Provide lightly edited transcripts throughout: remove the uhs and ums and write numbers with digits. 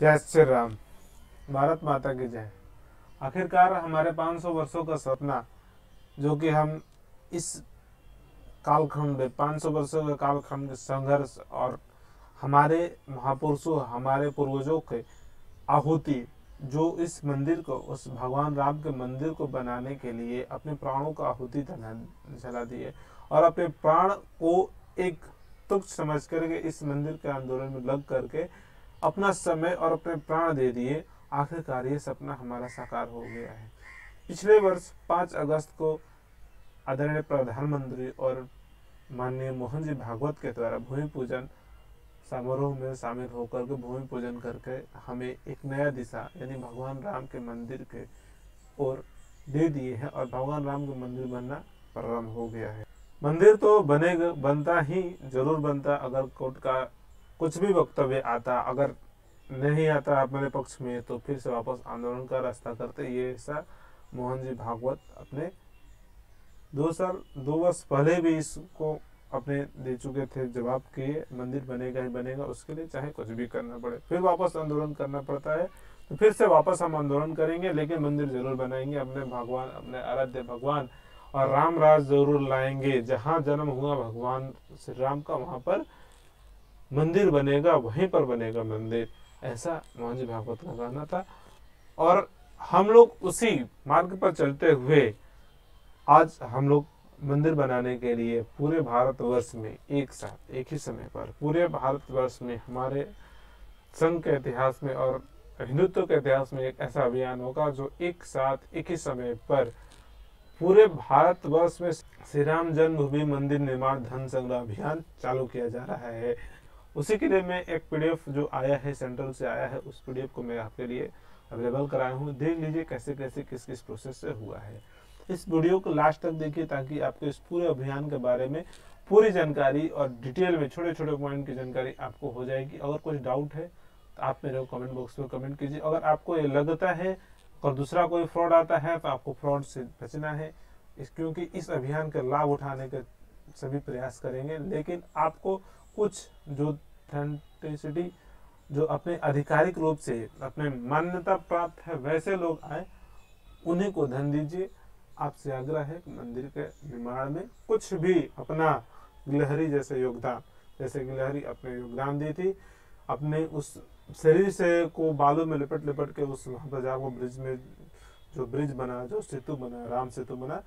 जय श्री राम। भारत माता की जय। आखिरकार हमारे 500 वर्षों का सपना, जो कि हम इस कालखंड में 500 वर्षों के कालखंड के संघर्ष और हमारे महापुरुषों, हमारे पूर्वजों के आहुति, जो इस मंदिर को, उस भगवान राम के मंदिर को बनाने के लिए अपने प्राणों का आहुति जला दिए और अपने प्राण को एक तुच्छ समझ करके इस मंदिर के आंदोलन में लग करके अपना समय और अपने प्राण दे दिए। आखिरकार ये सपना हमारा साकार हो गया है। पिछले वर्ष 5 अगस्त को आदरणीय प्रधानमंत्री और माननीय मोहन जी भागवत के द्वारा भूमि पूजन समारोह में शामिल होकर के भूमि पूजन करके हमें एक नया दिशा यानी भगवान राम के मंदिर के ओर दे दिए हैं और भगवान राम के मंदिर बनना प्रारंभ हो गया है। मंदिर तो बनेगा, बनता ही जरूर बनता। अगर कोर्ट का कुछ भी वक्तव्य आता, अगर नहीं आता अपने पक्ष में, तो फिर से वापस आंदोलन का रास्ता करते। ये ऐसा मोहन जी भागवत अपने 2 वर्ष पहले भी इसको अपने दे चुके थे जवाब के मंदिर बनेगा ही बनेगा, उसके लिए चाहे कुछ भी करना पड़े। फिर वापस आंदोलन करना पड़ता है तो फिर से वापस हम आंदोलन करेंगे, लेकिन मंदिर जरूर बनाएंगे। अपने भगवान, अपने आराध्य भगवान और राम राज जरूर लाएंगे। जहाँ जन्म हुआ भगवान श्री राम का, वहां पर मंदिर बनेगा, वहीं पर बनेगा मंदिर। ऐसा मोहन जी भागवत का कहना था और हम लोग उसी मार्ग पर चलते हुए आज हम लोग मंदिर बनाने के लिए पूरे भारतवर्ष में एक साथ, एक ही समय पर पूरे भारतवर्ष में, हमारे संघ के इतिहास में और हिंदुत्व के इतिहास में एक ऐसा अभियान होगा जो एक साथ, एक ही समय पर पूरे भारतवर्ष में श्री राम जन्मभूमि मंदिर निर्माण धन संग्रह अभियान चालू किया जा रहा है। उसी के लिए मैं एक पीडीएफ जो आया है, सेंट्रल से आया है, उस पीडीएफ को मैं आपके लिए अवेलेबल कराया हूँ। देख लीजिए कैसे कैसे किस किस प्रोसेस से हुआ है। इस वीडियो को लास्ट तक देखिए ताकि आपको इस पूरे अभियान के बारे में पूरी जानकारी और डिटेल में छोटे छोटे पॉइंट की जानकारी आपको हो जाएगी। अगर कुछ डाउट है तो आप मेरे कमेंट बॉक्स में कमेंट कीजिए। अगर आपको ये लगता है और दूसरा कोई फ्रॉड आता है तो आपको फ्रॉड से बचना है, क्योंकि इस अभियान का लाभ उठाने के सभी प्रयास करेंगे, लेकिन आपको कुछ जो ऑथेंटिसिटी, जो अपने आधिकारिक रूप से अपने मान्यता प्राप्त है वैसे लोग आए, उन्हीं को धन दीजिए। आपसे आग्रह है कि मंदिर के निर्माण में कुछ भी अपना गिलहरी जैसे योगदान, जैसे गिलहरी अपने योगदान दी थी, अपने उस शरीर से को बालू में लिपट लिपट के उस वहां पर जाकर ब्रिज में जो ब्रिज बना, जो सेतु बना, राम सेतु बना,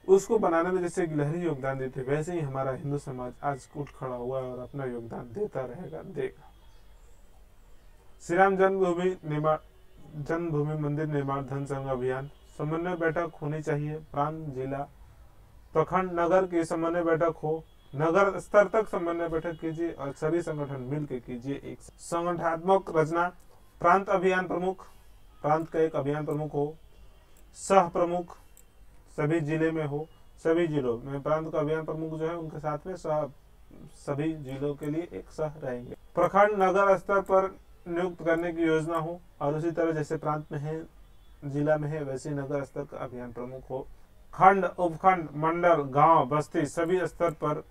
उसको बनाने में जैसे गिलहरी योगदान देती है, वैसे ही हमारा हिंदू समाज आज उठ खड़ा हुआ है और अपना योगदान देता रहेगा, देगा। श्री राम जन्मभूमि मंदिर निर्माण धन संग्रह अभियान समन्वय बैठक होनी चाहिए। प्रांत, जिला, प्रखंड, नगर की समन्वय बैठक हो। नगर स्तर तक समन्वय बैठक कीजिए और सभी संगठन मिलकर कीजिए एक संगठनात्मक रचना। प्रांत अभियान प्रमुख, प्रांत का एक अभियान प्रमुख हो। सह प्रमुख सभी जिले में हो, सभी जिलों में प्रांत का अभियान प्रमुख जो है उनके साथ में सभी जिलों के लिए एक सह रहेंगे। प्रखंड, नगर स्तर पर नियुक्त करने की योजना हो और उसी तरह जैसे प्रांत में है, जिला में है, वैसे नगर स्तर का अभियान प्रमुख हो। खंड, उपखंड, मंडल, गांव, बस्ती सभी स्तर पर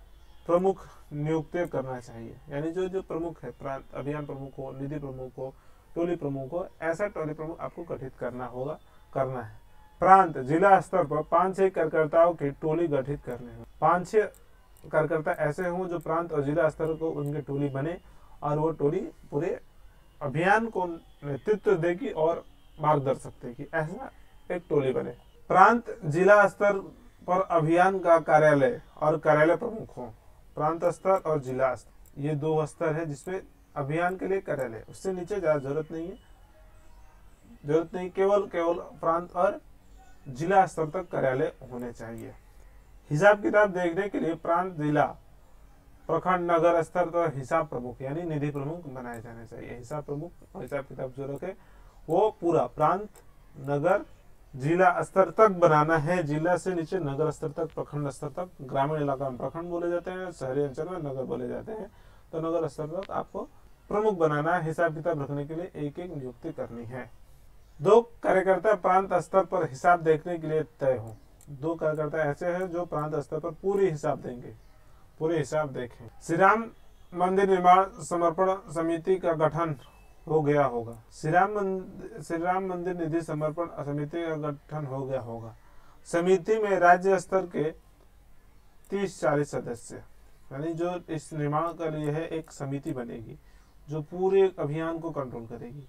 प्रमुख नियुक्त करना चाहिए। यानी जो जो प्रमुख है, प्रांत अभियान प्रमुख हो, निधि प्रमुख हो, टोली प्रमुख हो, ऐसा टोली प्रमुख आपको गठित करना है। प्रांत, जिला स्तर पर 5-6 कार्यकर्ताओं की टोली गठित करनी है। 5-6 कार्यकर्ता ऐसे हों जो प्रांत और जिला स्तर को उनकी टोली बने और वो टोली पूरे अभियान को नेतृत्व देगी और मार्गदर्शक देगी, ऐसा एक टोली बने। प्रांत, जिला स्तर पर अभियान का कार्यालय और कार्यालय प्रमुख हो। प्रांत स्तर और जिला स्तर, ये 2 स्तर है जिसमें अभियान के लिए कार्यालय, उससे नीचे ज्यादा जरूरत नहीं। केवल प्रांत और जिला स्तर तक कार्यालय होने चाहिए। हिसाब किताब देखने के लिए प्रांत, जिला, प्रखंड, नगर स्तर पर हिसाब प्रमुख यानी निधि प्रमुख बनाए जाने चाहिए। हिसाब प्रमुख और हिसाब किताब जो रखे वो पूरा प्रांत, नगर, जिला स्तर तक बनाना है। जिला से नीचे नगर स्तर तक, प्रखंड स्तर तक, ग्रामीण इलाका में प्रखंड बोले जाते हैं, शहरी अंचल में नगर बोले जाते हैं, तो नगर स्तर तक आपको प्रमुख बनाना है। हिसाब किताब रखने के लिए एक एक नियुक्ति करनी है। 2 कार्यकर्ता प्रांत स्तर पर हिसाब देखने के लिए तय हो। 2 कार्यकर्ता ऐसे हैं जो प्रांत स्तर पर पूरी हिसाब देंगे, पूरे हिसाब देखें। श्री राम मंदिर निर्माण समर्पण समिति का गठन हो गया होगा। श्री राम मंदिर निधि समर्पण समिति का गठन हो गया होगा। समिति में राज्य स्तर के 30-40 सदस्य, यानी जो इस निर्माण के लिए है एक समिति बनेगी जो पूरे अभियान को कंट्रोल करेगी।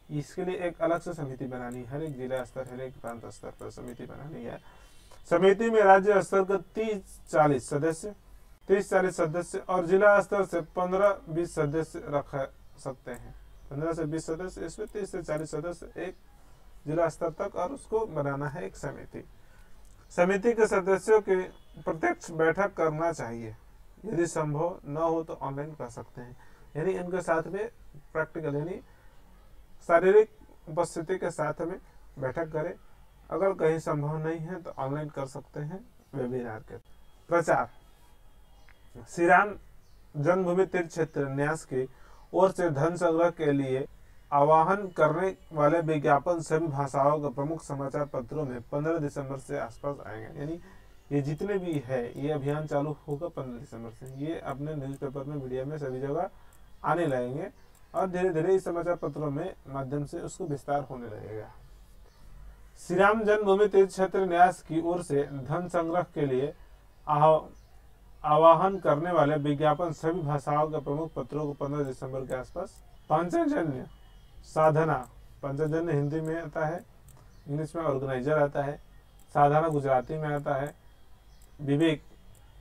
इसके लिए एक अलग से समिति बनानी है, हर एक जिला स्तर हर एक प्रांत स्तर पर समिति बनानी है। समिति में राज्य स्तर के 30-40 सदस्य और जिला स्तर से 15-20 सदस्य रख सकते हैं। 15 से 20 सदस्य, इसमें 30 से 40 सदस्य एक जिला स्तर तक, और उसको बनाना है एक समिति। समिति के सदस्यों की प्रत्यक्ष बैठक करना चाहिए, यदि संभव न हो तो ऑनलाइन कर सकते हैं। यानी इनके साथ में प्रैक्टिकल यानी शारीरिक उपस्थिति के साथ में बैठक करें। अगर कहीं संभव नहीं है तो ऑनलाइन कर सकते हैं वेबिनार के। प्रचार। श्री राम जन्मभूमि तीर्थ क्षेत्र न्यास की ओर से धन संग्रह के लिए आह्वान करने वाले विज्ञापन सभी भाषाओं के प्रमुख समाचार पत्रों में 15 दिसंबर से आसपास आएंगे। यानी ये जितने भी है ये अभियान चालू होगा 15 दिसंबर से। ये अपने न्यूज़पेपर में, मीडिया में सभी जगह आने लगेंगे और धीरे धीरे इस समाचार पत्रों में माध्यम से उसको विस्तार होने लगेगा। श्री राम जन्मभूमि तीर्थ क्षेत्र न्यास की ओर से धन संग्रह के लिए आह्वान करने वाले विज्ञापन सभी भाषाओं के प्रमुख पत्रों को 15 दिसंबर के आसपास। पांचजन्य साधना, पांचजन्य हिंदी में आता है, इंग्लिश में ऑर्गेनाइजर आता है, साधना गुजराती में आता है, विवेक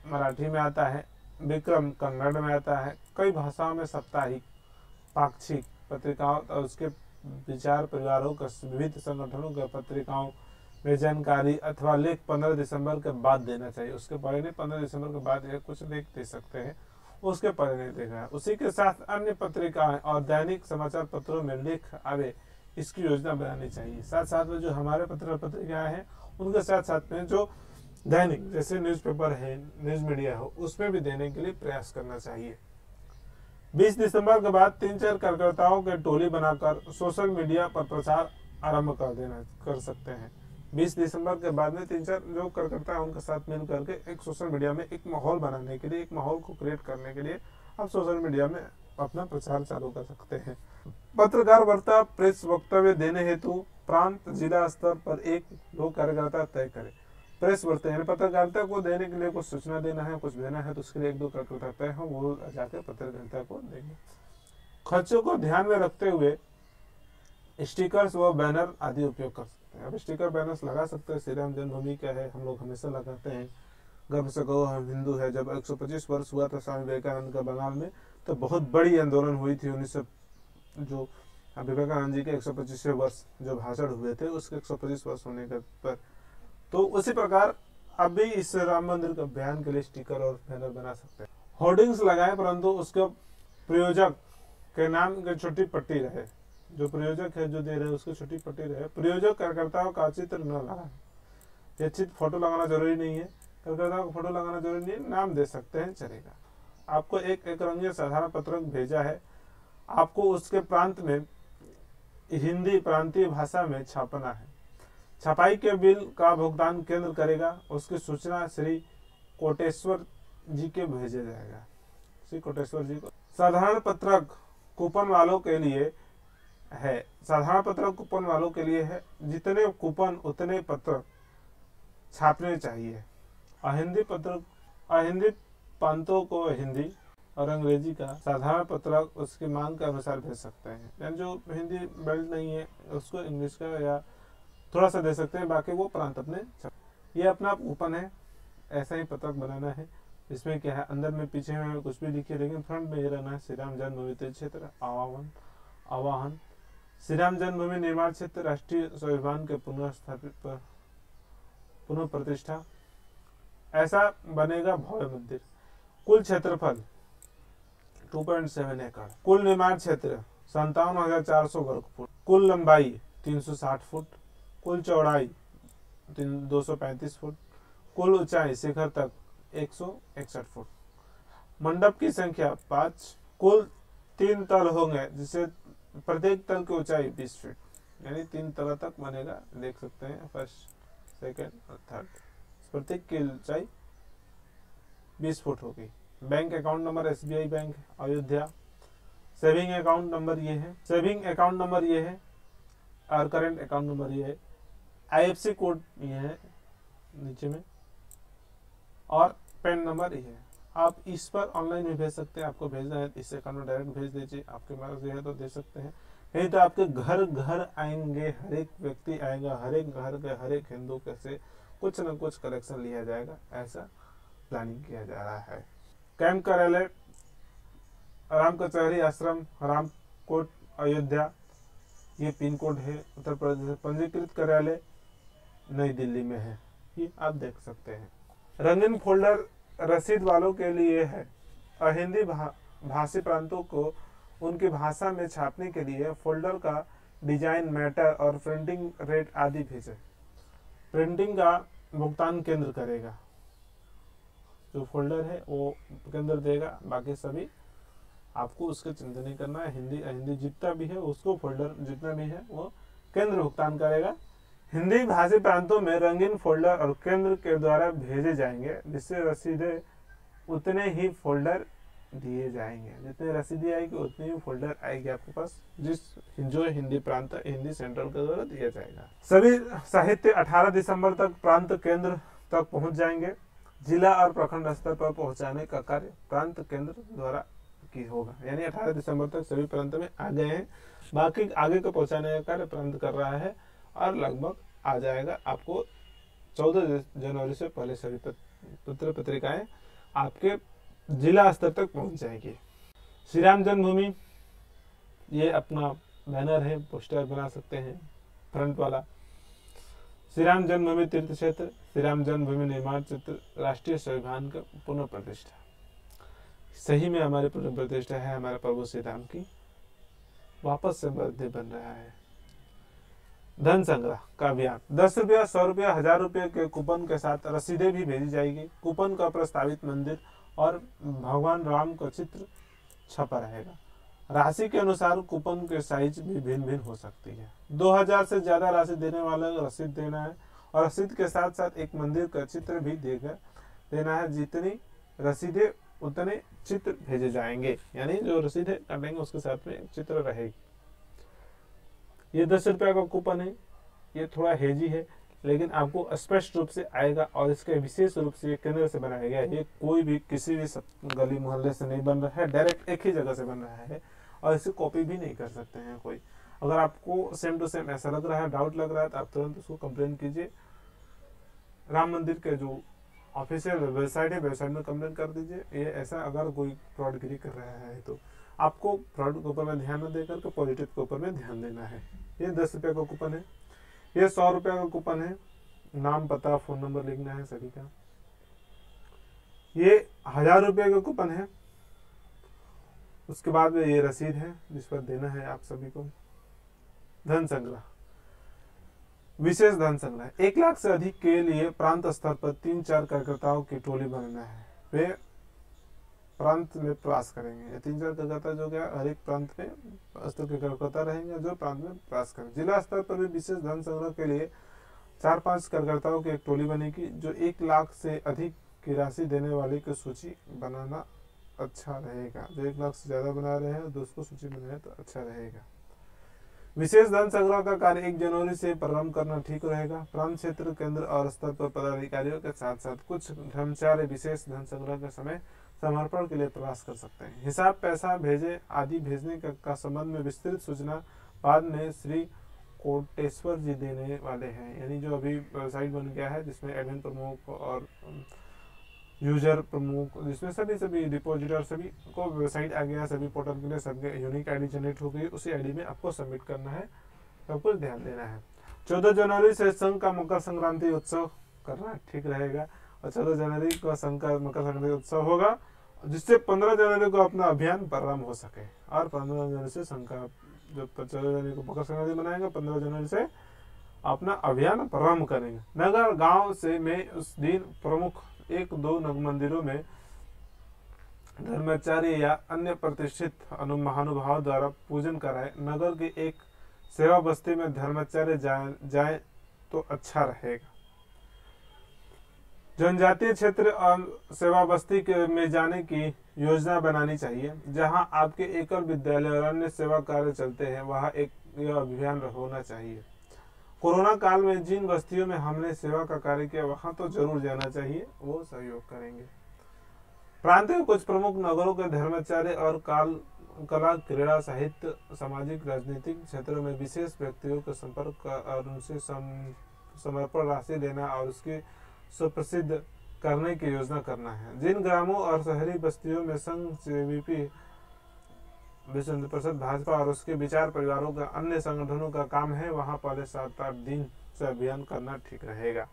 मराठी में आता है, विक्रम कन्नड़ में आता है। कई भाषाओं में साप्ताहिक, पाक्षिक पत्रिकाओं और उसके विचार परिवारों के विविध संगठनों के पत्रिकाओं में जानकारी अथवा लेख 15 दिसंबर के बाद देना चाहिए। उसके पहले नहीं, 15 दिसंबर के बाद यह कुछ लेख दे सकते हैं, उसके पहले नहीं देखा है। उसी के साथ अन्य पत्रिकाएं और दैनिक समाचार पत्रों में लेख आवे, इसकी योजना बनानी चाहिए। साथ साथ में जो हमारे पत्रिकाएं हैं उनके साथ साथ में जो दैनिक जैसे न्यूज़पेपर है, न्यूज़ मीडिया हो, उसमें भी देने के लिए प्रयास करना चाहिए। 20 दिसंबर के बाद 3-4 कार्यकर्ताओं के टोली बनाकर सोशल मीडिया पर प्रचार आरंभ कर सकते हैं। 20 दिसंबर के बाद में 3-4 जो कार्यकर्ता है उनके साथ मिल करके एक सोशल मीडिया में एक माहौल बनाने के लिए, एक माहौल को क्रिएट करने के लिए आप सोशल मीडिया में अपना प्रचार चालू कर सकते हैं। पत्रकार वार्ता, प्रेस वक्तव्य देने हेतु प्रांत जिला स्तर पर 1-2 कार्यकर्ता तय करें। प्रेस वार्ता यानी पत्रकारिता को देने के लिए कुछ सूचना देना है, कुछ देना है, तो उसके लिए 1-2 कार्यकर्ता तय हो, वो जाकर पत्रकारिता को देंगे। खर्चों को ध्यान में रखते हुए स्टिकर्स व बैनर आदि उपयोग कर सकते हैं। अब स्टिकर बैनर्स लगा सकते हैं। श्री राम जन्मभूमि का है, हम लोग हमेशा लगाते हैं, गर्व से कहो हम हिंदू है। जब 125 वर्ष हुआ था स्वामी विवेकानंद का बंगाल में, तो बहुत बड़ी आंदोलन हुई थी। जो विवेकानंद जी के 125वें वर्ष जो भाषण हुए थे, उसके 125 वर्ष होने के पर, तो उसी प्रकार अब भी इस राम मंदिर के बयान के लिए स्टिकर और बैनर बना सकते हैं। होर्डिंग्स लगाए, परंतु उसके प्रयोजक के नाम की छोटी पट्टी रहे। जो प्रयोजक है जो दे रहे हैं उसकी छोटी पट्टी रहे। प्रयोजक कार्यकर्ताओं का चित्र न लगाए। ये चित्र फोटो लगाना जरूरी नहीं है, कार्यकर्ताओं को फोटो लगाना जरूरी नहीं है, नाम दे सकते हैं, चलेगा। आपको एक रंगीय साधारण पत्रक भेजा है, आपको उसके प्रांत में हिंदी प्रांतीय भाषा में छापना है। छपाई के बिल का भुगतान केंद्र करेगा, उसकी सूचना श्री कोटेश्वर जी के भेजा जाएगा। श्री कोटेश्वर जी को साधारण पत्रक कूपन वालों के लिए है। साधारण पत्रक कूपन वालों के लिए है। जितने कूपन उतने पत्र छापने चाहिए। अहिंदी प्रांतों को हिंदी और अंग्रेजी का साधारण पत्रक उसकी मांग के अनुसार भेज सकते हैं। यानी जो हिंदी बेल्ट नहीं है उसको इंग्लिश का या थोड़ा सा दे सकते हैं, बाकी वो प्रांत अपने। ये अपना कूपन है, ऐसा ही पत्रक बनाना है। इसमें क्या है, अंदर में पीछे में कुछ भी लिखे, लेकिन फ्रंट में ये रहना है श्री राम जन्मभूमि तीर्थ क्षेत्र आवाहन। श्री राम जन्मभूमि निर्माण क्षेत्र राष्ट्रीय स्वाभिमान के पुनः प्रतिष्ठा, ऐसा बनेगा भव्य मंदिर। कुल क्षेत्रफल 2.7 एकड़। कुल निर्माण क्षेत्र 57,400 वर्ग फुट। कुल लंबाई 360 फुट। कुल चौड़ाई 235 फुट। कुल ऊंचाई शिखर तक 161 फुट। मंडप की संख्या 5। कुल 3 तल होंगे, जिसे प्रत्येक तल की ऊंचाई 20 फीट, यानी 3 तल तक बनेगा। देख सकते हैं, फर्स्ट, सेकंड और थर्ड। प्रत्येक की ऊंचाई 20 फुट होगी। Bank account number SBI bank Ayodhya. Saving account number ये है, सेविंग अकाउंट नंबर ये है और करंट अकाउंट नंबर ये है, IFSC कोड ये है नीचे में और पैन नंबर ये है। आप इस पर ऑनलाइन भी भेज सकते हैं, आपको भेजना है इस अकाउंट में डायरेक्ट भेज दीजिए, आपके मर्जी है तो दे सकते हैं, नहीं तो आपके घर घर आएंगे, हर एक व्यक्ति आएगा, हर एक घर के हर एक हिंदू के से कुछ न कुछ कलेक्शन लिया जाएगा, ऐसा प्लानिंग किया जा रहा है। कैंप कार्यालय राम कचहरी आश्रम रामकोट अयोध्या, ये पिन कोड है उत्तर प्रदेश। पंजीकृत कार्यालय नई दिल्ली में है, ये आप देख सकते हैं। रंगीन फोल्डर रसीद वालों के लिए है। हिंदी भाषी प्रांतों को उनकी भाषा में छापने के लिए फोल्डर का डिजाइन, मैटर और प्रिंटिंग रेट आदि भेजें। प्रिंटिंग का भुगतान केंद्र करेगा, जो फोल्डर है वो केंद्र देगा, बाकी सभी आपको उसकी चिंता नहीं करना है। हिंदी अहिंदी जितना भी है उसको फोल्डर जितना भी है वो केंद्र भुगतान करेगा। हिंदी भाषी प्रांतों में रंगीन फोल्डर और केंद्र के द्वारा भेजे जाएंगे, जिससे रसीदें उतने ही फोल्डर दिए जाएंगे, जितने रसीदें आएगी उतनी ही फोल्डर आएगी आपके पास, जो हिंदी प्रांत हिंदी सेंट्रल के द्वारा दिया जाएगा। सभी साहित्य 18 दिसंबर तक प्रांत केंद्र तक पहुंच जाएंगे। जिला और प्रखंड स्तर पर पहुंचाने का कार्य प्रांत केंद्र द्वारा की होगा, यानी 18 दिसंबर तक सभी प्रांत में आ गए हैं, बाकी आगे को पहुंचाने का कार्य प्रांत कर रहा है और लगभग आ जाएगा। आपको 14 जनवरी से पहले सभी पत्र पत्रिकाएं आपके जिला स्तर तक पहुंच जाएगी। श्री राम जन्मभूमि, ये अपना बैनर है, पोस्टर बना सकते हैं फ्रंट वाला। श्री राम जन्मभूमि तीर्थ क्षेत्र, श्री राम जन्मभूमि निर्माण चित्र, राष्ट्रीय संविधान का पुनः प्रतिष्ठा। सही में हमारी पुनः प्रतिष्ठा है, हमारे प्रभु श्री राम की वापस से बर्थडे बन रहा है। धन संग्रह का अभियान, 10 रुपया, 100 रुपया, 1000 रुपये के कूपन के साथ रसीदें भी भेजी जाएगी। कूपन का प्रस्तावित मंदिर और भगवान राम का चित्र छपा रहेगा। राशि के अनुसार कूपन के साइज भी भिन्न भिन्न हो सकती है। 2000 से ज्यादा राशि देने वाले को रसीद देना है और रसीद के साथ साथ एक मंदिर का चित्र भी देना है। जितनी रसीदें उतने चित्र भेजे जाएंगे, यानी जो रसीद काटेंगे उसके साथ में एक चित्र रहेगी। ये 10 रुपया का कूपन है, ये थोड़ा हेजी है लेकिन आपको स्पष्ट रूप से आएगा और इसके विशेष रूप से केंद्र से बनाया गया है। ये कोई भी किसी भी गली मोहल्ले से नहीं बन रहा है, डायरेक्ट एक ही जगह से बन रहा है और इसे कॉपी भी नहीं कर सकते हैं कोई। अगर आपको सेम टू सेम ऐसा लग रहा है, डाउट लग रहा है, तो आप तुरंत उसको कंप्लेन कीजिए। राम मंदिर के जो ऑफिशियल वेबसाइट है, वेबसाइट में कंप्लेन कर दीजिए। ये ऐसा अगर कोई फ्रॉडगिरी कर रहा है तो आपको फ्रॉड के ऊपर में ध्यान न देकर के पॉजिटिव के ऊपर में ध्यान देना है। ये 10 रुपये का कूपन है, ये 100 रुपये का कूपन है, नाम पता फोन नंबर लिखना है सभी का। ये 1000 रुपये का कूपन है, उसके बाद में ये रसीद है जिस पर देना है आप सभी को। धन संग्रह, विशेष धन संग्रह, 1 लाख से अधिक के लिए प्रांत स्तर पर 3-4 कार्यकर्ताओं की टोली बनाना है। वे प्रांत में प्रवास करेंगे। ये 3-4 कार्यकर्ता जो क्या हर एक प्रांत में स्तर के कार्यकर्ता रहेंगे जो प्रांत में प्रवास करेंगे। जिला स्तर पर भी विशेष धन संग्रह के लिए 4-5 कार्यकर्ताओं की एक टोली बनेगी जो 1 लाख से अधिक की राशि देने वाले की सूची बनाना अच्छा रहेगा। जो 1 लाख से ज्यादा बना रहे हैं तो उसको सूची बनाए तो अच्छा रहेगा। विशेष धन संग्रह का कार्य 1 जनवरी से प्रारंभ करना ठीक रहेगा। प्रांत क्षेत्र केंद्र और स्तर पर पदाधिकारियों के साथ साथ कुछ कर्मचारी विशेष धन संग्रह के समय समर्पण के लिए प्रयास कर सकते हैं। हिसाब, पैसा भेजे आदि भेजने का संबंध में विस्तृत सूचना बाद में श्री कोटेश्वर जी देने वाले हैं। यानी जो अभी वेबसाइट बन गया है जिसमें एडमिन प्रमुख और यूजर प्रमुख, जिसमें सभी डिपॉजिटर सभी को वेबसाइट आ गया, सभी पोर्टल के लिए सबके यूनिक आईडी जनरेट हो गई। उसी आईडी में आपको सबमिट करना है, सब कुछ ध्यान देना है। 14 जनवरी से संघ का मकर संक्रांति उत्सव करना ठीक रहेगा और 14 जनवरी को संघ का मकर संक्रांति उत्सव होगा, जिससे 15 जनवरी को अपना अभियान प्रारंभ हो सके। और 15 जनवरी से संघ का जो 14 जनवरी को मकर संक्रांति मनाएंगे, 15 जनवरी से अपना अभियान प्रारंभ करेंगे। नगर गांव से में उस दिन प्रमुख 1-2 मंदिरों में धर्माचार्य या अन्य प्रतिष्ठित महानुभाव द्वारा पूजन कराए। नगर के एक सेवा बस्ती में धर्माचार्य जाए तो अच्छा रहेगा। जनजातीय क्षेत्र और सेवा बस्ती में जाने की योजना बनानी चाहिए। जहां आपके एकल विद्यालय और अन्य सेवा कार्य चलते हैं वहां यह अभियान होना चाहिए। कोरोना काल में जिन बस्तियों में हमने सेवा का कार्य किया वहां तो जरूर जाना चाहिए, वो सहयोग करेंगे। प्रांत के कुछ प्रमुख नगरों के धर्माचार्य और कला, क्रीड़ा, साहित्य, सामाजिक, राजनीतिक क्षेत्रों में विशेष व्यक्तियों का संपर्क और उनसे समर्पण राशि देना और उसकी सुप्रसिद्ध करने की योजना करना है। जिन ग्रामों और शहरी बस्तियों में संघ सीवीपी, विश्व हिंदू परिषद, भाजपा और उसके विचार परिवारों का अन्य संगठनों का काम है वहां पहले 7-8 दिन से अभियान करना ठीक रहेगा।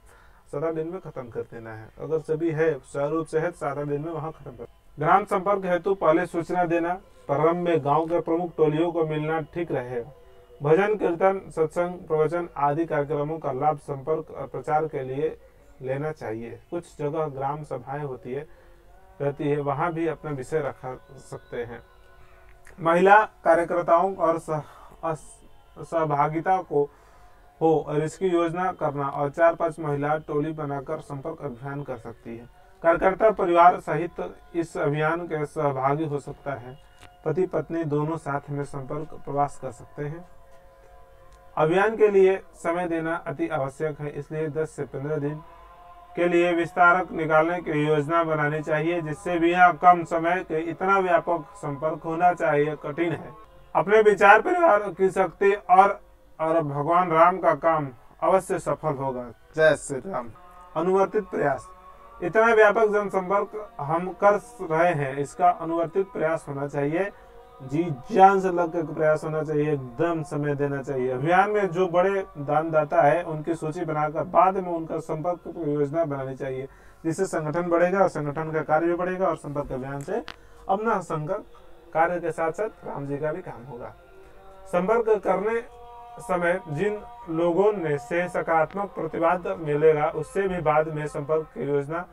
7 दिन में खत्म कर देना है। अगर सभी है स्वरूप से 7 दिन में वहां खत्म कर। ग्राम संपर्क हेतु पहले सूचना देना। प्रारंभ में गांव के प्रमुख टोलियों को मिलना ठीक रहेगा। भजन, कीर्तन, सत्संग, प्रवचन आदि कार्यक्रमों का लाभ संपर्क और प्रचार के लिए लेना चाहिए। कुछ जगह ग्राम सभाएं रहती है वहां भी अपना विषय रखा सकते हैं। महिला कार्यकर्ताओं और सहभागिता को हो और इसकी योजना करना और 4-5 महिला टोली बनाकर संपर्क अभियान कर सकती है। कार्यकर्ता परिवार सहित इस अभियान के सहभागी हो सकता है। पति पत्नी दोनों साथ में संपर्क प्रवास कर सकते हैं। अभियान के लिए समय देना अति आवश्यक है, इसलिए 10 से 15 दिन के लिए विस्तारक निकालने की योजना बनानी चाहिए, जिससे भी यहाँ कम समय के इतना व्यापक संपर्क होना चाहिए कठिन है। अपने विचार परिवार की शक्ति और भगवान राम का काम अवश्य सफल होगा। जय श्री राम। अनुवर्तित प्रयास। इतना व्यापक जनसंपर्क हम कर रहे हैं, इसका अनुवर्तित प्रयास होना चाहिए। जी जान से लग कर प्रयास होना चाहिए, एकदम समय देना चाहिए। अभियान में जो बड़े दानदाता है उनकी सूची बनाकर बाद में उनका संपर्क योजना बनानी चाहिए, जिससे संगठन बढ़ेगा और संगठन का कार्य भी बढ़ेगा और संपर्क अभियान से अपना संपर्क कार्य के साथ साथ राम जी का भी काम होगा। संपर्क करने समय जिन लोगों ने से सकारात्मक प्रतिवाद मिलेगा उससे भी बाद में संपर्क योजना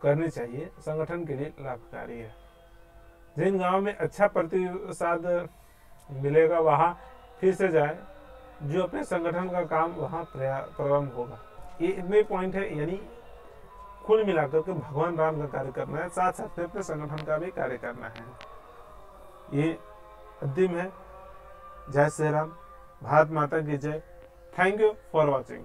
करनी चाहिए, संगठन के लिए लाभकारी है। जिन गांव में अच्छा प्रतिसाद मिलेगा वहां फिर से जाए, जो अपने संगठन का काम वहां प्रारंभ होगा। ये इतने पॉइंट है, यानी कुल मिलाकर के भगवान राम का कार्य करना है, साथ साथ में अपने संगठन का भी कार्य करना है। ये अंतिम है। जय श्री राम। भारत माता की जय। Thank you for watching.